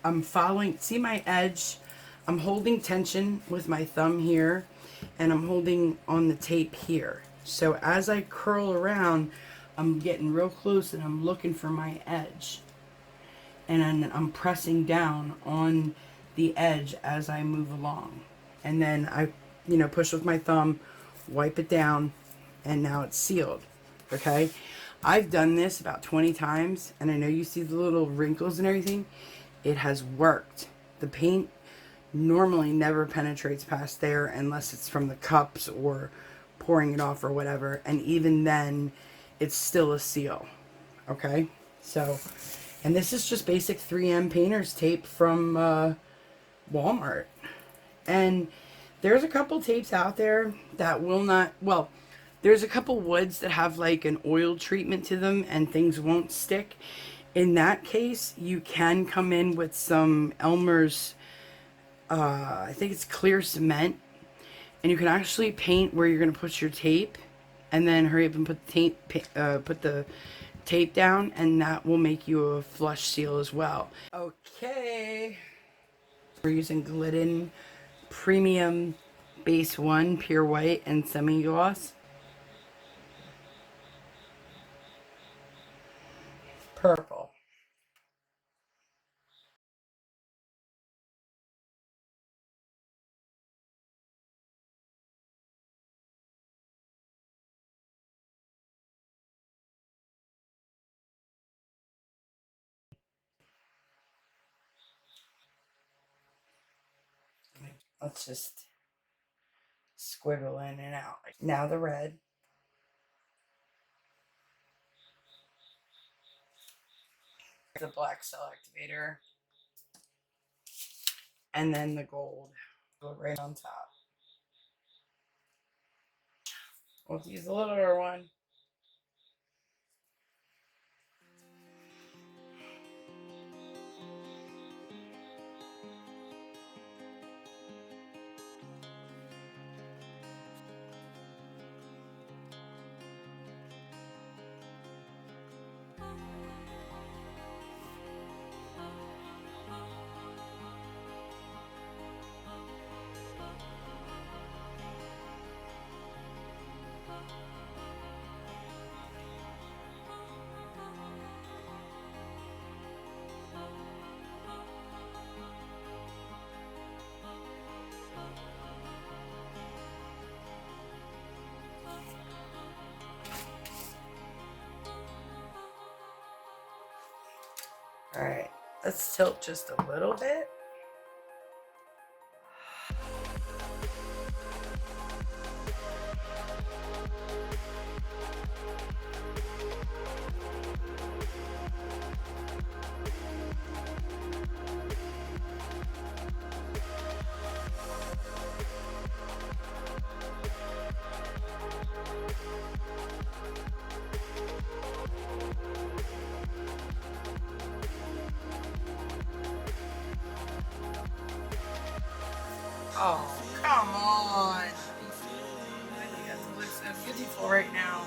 I'm following, see my edge? I'm holding tension with my thumb here, and I'm holding on the tape here. So as I curl around, I'm getting real close and I'm looking for my edge. And then I'm pressing down on the edge as I move along. And then I, push with my thumb, wipe it down, and now it's sealed. Okay? I've done this about 20 times, and I know you see the little wrinkles and everything. It has worked. The paint normally never penetrates past there unless it's from the cups or pouring it off or whatever. And even then, it's still a seal. Okay? So, and this is just basic 3M painter's tape from Walmart. And there's a couple tapes out there that will not, well, there's a couple woods that have like an oil treatment to them and things won't stick. In that case, you can come in with some Elmer's, I think it's clear cement, and you can actually paint where you're going to put your tape, and then hurry up and put the tape down, and that will make you a flush seal as well. Okay, we're using Glidden Premium Base 1 Pure White and Semi Gloss. Purple. Let's just squiggle in and out. Now the red. The black cell activator. And then the gold. Go right on top. We'll use the littler one. Alright, let's tilt just a little bit. Oh, come on. You have to look so beautiful right now.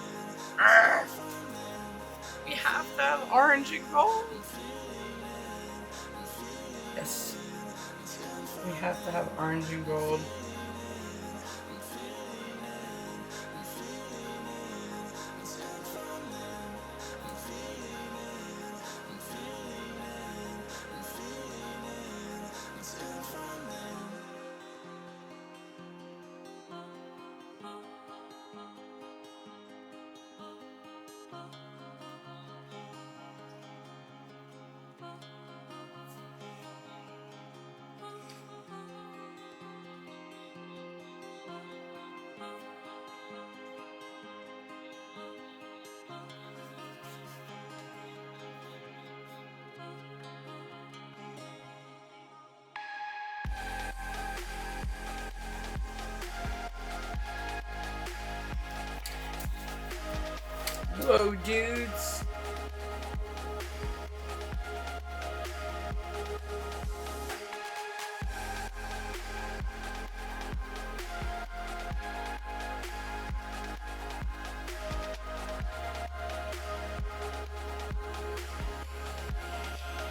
Urgh. We have to have orange and gold. Yes. We have to have orange and gold. Whoa, dudes.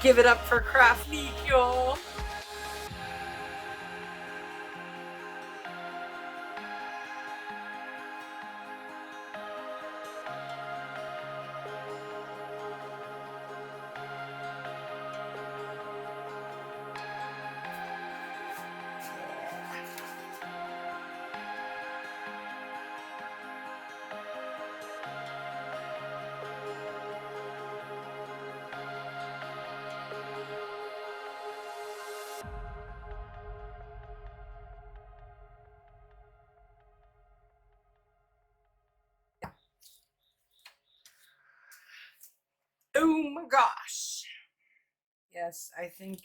Give it up for CRAFTNIQUE, y'all. Oh my gosh. Yes, I think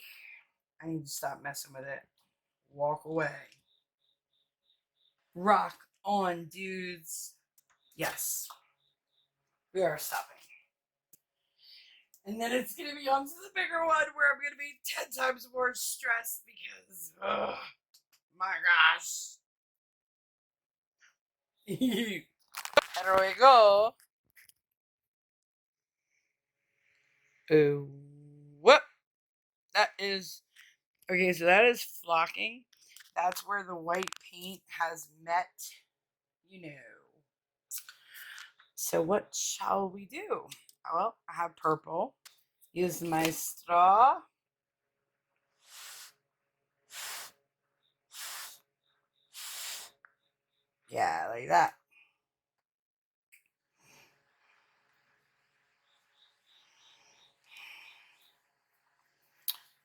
I need to stop messing with it. Walk away. Rock on, dudes. Yes, we are stopping. And then it's going to be on to the bigger one where I'm going to be 10 times more stressed because, oh my gosh. There we go. Oh, whoop. That is, okay, so that is flocking. That's where the white paint has met, you know. So what shall we do? Well, I have purple. Use my straw. Yeah, like that.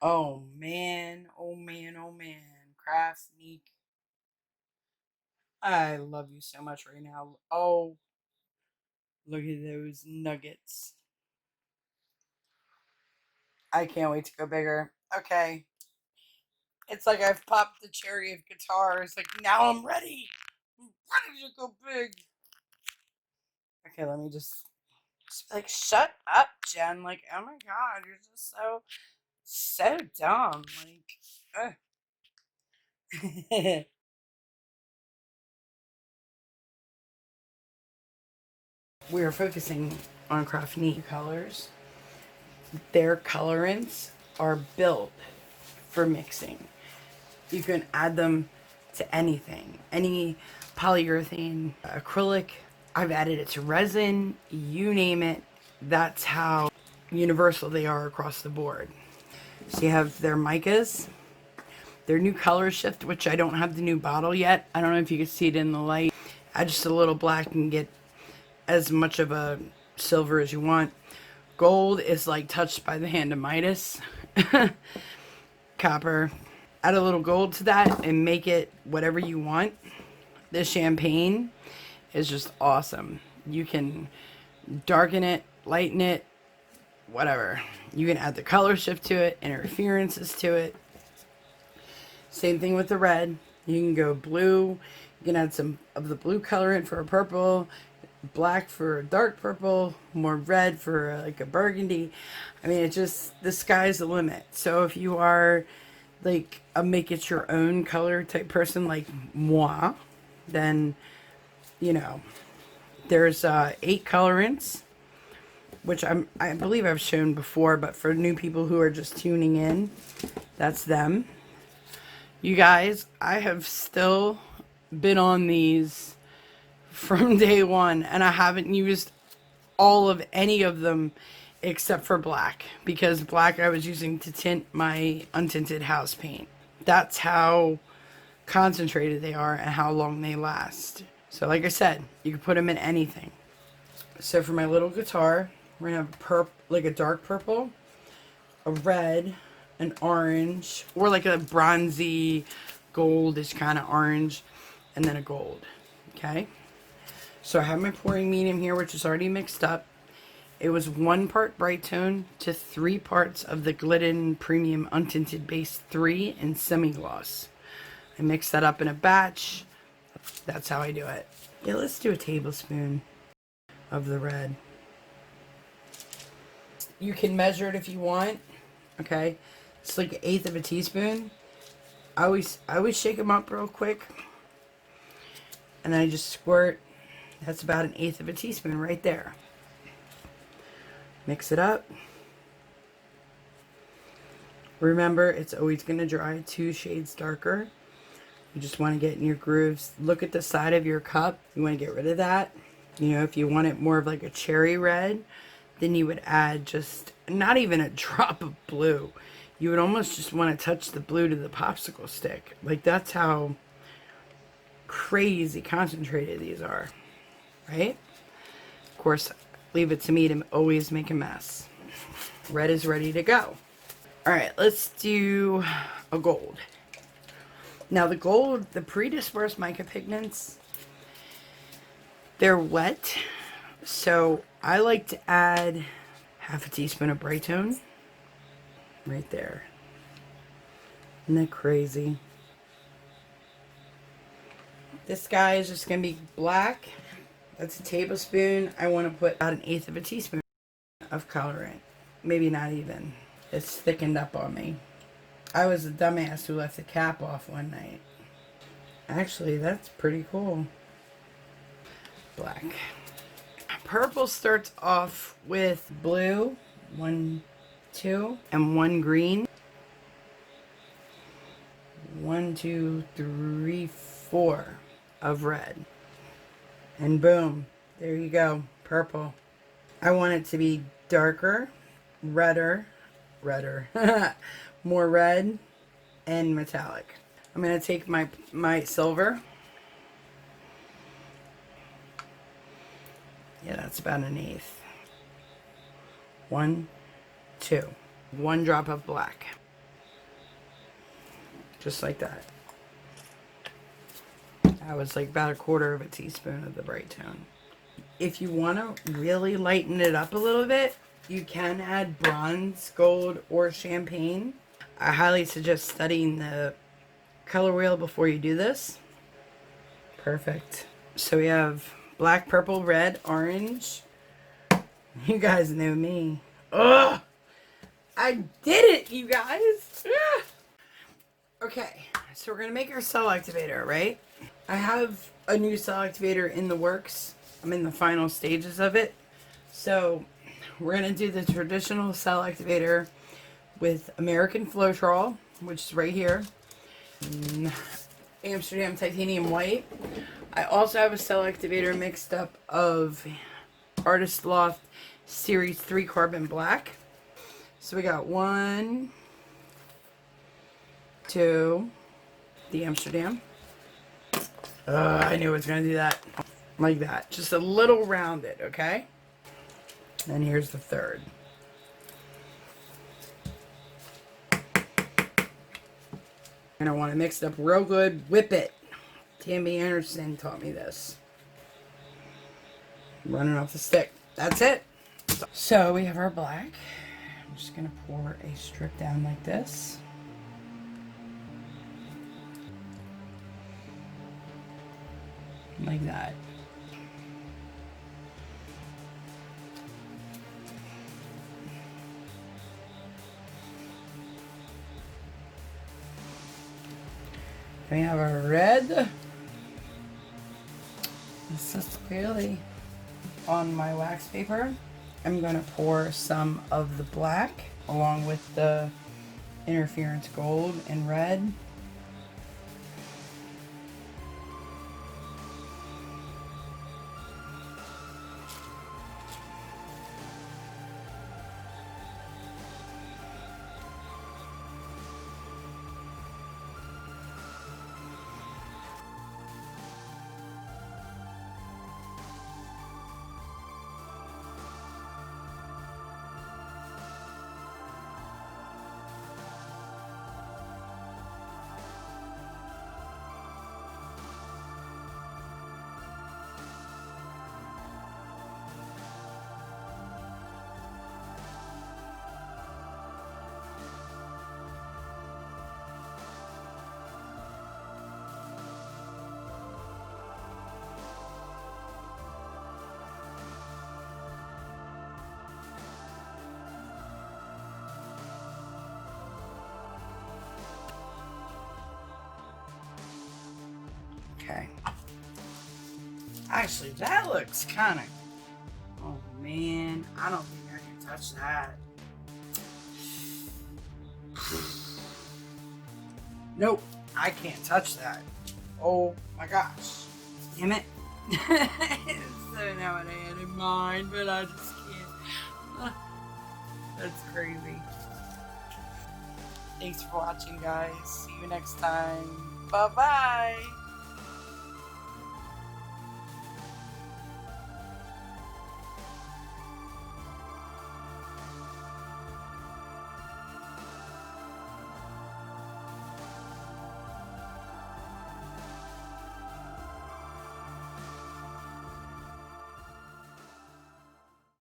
Oh man, oh man, oh man. CRAFTNIQUE. I love you so much right now. Oh, look at those nuggets. I can't wait to go bigger. Okay. It's like I've popped the cherry of guitars. Like, now I'm ready. I'm ready to go big. Okay, let me just be like, shut up, Jen. Like, oh my god, you're just so dumb. Like, we're focusing on CRAFTNIQUE colors. Their colorants are built for mixing. You can add them to anything, any polyurethane, acrylic. I've added it to resin, you name it. That's how universal they are across the board. So you have their micas, their new color shift, which I don't have the new bottle yet. I don't know if you can see it in the light. Add just a little black and get as much of a silver as you want. Gold is like touched by the hand of Midas. Copper. Add a little gold to that and make it whatever you want. The champagne is just awesome. You can darken it, lighten it, whatever. You can add the color shift to it, interferences to it. Same thing with the red. You can go blue. You can add some of the blue colorant for a purple, black for a dark purple, more red for like a burgundy. I mean, it just, the sky's the limit. So if you are like a make it your own color type person like moi, then, you know, there's 8 colorants, which I believe I've shown before, but for new people who are just tuning in, that's them. You guys, I have still been on these from day one, and I haven't used all of any of them except for black, because black I was using to tint my untinted house paint. That's how concentrated they are and how long they last. So like I said, you can put them in anything. So for my little guitar, we're gonna have like a dark purple, a red, an orange, or like a bronzy goldish kind of orange, and then a gold. Okay, so I have my pouring medium here, which is already mixed up. It was 1 part Brite Tone to 3 parts of the Glidden Premium Untinted Base 3 in semi-gloss. I mix that up in a batch. That's how I do it. Yeah, let's do a tablespoon of the red. You can measure it if you want. Okay, it's like 1/8 of a teaspoon. I always shake them up real quick, and I just squirt. That's about 1/8 of a teaspoon right there. Mix it up. Remember, it's always going to dry 2 shades darker. You just want to get in your grooves. Look at the side of your cup. You want to get rid of that. You know, if you want it more of like a cherry red, then you would add just not even a drop of blue. You would almost just want to touch the blue to the popsicle stick. Like, that's how crazy concentrated these are, right? Of course, leave it to me to always make a mess. Red is ready to go. All right, let's do a gold. Now the gold, the pre-dispersed mica pigments, they're wet. So I like to add half a teaspoon of BRITE TONE right there. Isn't that crazy? This guy is just going to be black. That's a tablespoon. I want to put about 1/8 of a teaspoon of colorant. Maybe not even. It's thickened up on me. I was a dumbass who left the cap off one night. Actually, that's pretty cool. Black. Purple starts off with blue, 1, 2, and 1 green. 1, 2, 3, 4 of red. And boom, there you go, purple. I want it to be darker, redder, more red, and metallic. I'm going to take my silver. Yeah, that's about 1/8. 1, 2. 1 drop of black. Just like that. That was like about 1/4 of a teaspoon of the BRITE TONE. If you want to really lighten it up a little bit, you can add bronze, gold, or champagne. I highly suggest studying the color wheel before you do this. Perfect. So we have black, purple, red, orange. You guys know me. Ugh! I did it, you guys! Ugh! Okay, so we're going to make our cell activator, right? I have a new cell activator in the works. I'm in the final stages of it. So we're going to do the traditional cell activator with American Floetrol, which is right here. Amsterdam Titanium White. I also have a cell activator mixed up of Artist Loft Series 3 Carbon Black. So we got 1, 2, the Amsterdam. I knew it was going to do that. Like that. Just a little rounded, okay? And here's the third. And I want to mix it up real good. Whip it. Tammy Anderson taught me this. Running off the stick. That's it. So we have our black. I'm just going to pour a strip down like this. Like that. We have our red. This is clearly on my wax paper. I'm going to pour some of the black along with the interference gold and red. Okay. Actually, that looks kind of... Oh, man. I don't think I can touch that. Nope, I can't touch that. Oh my gosh. Damn it. So now what I had in mind, but I just can't. That's crazy. Thanks for watching, guys. See you next time. Bye-bye.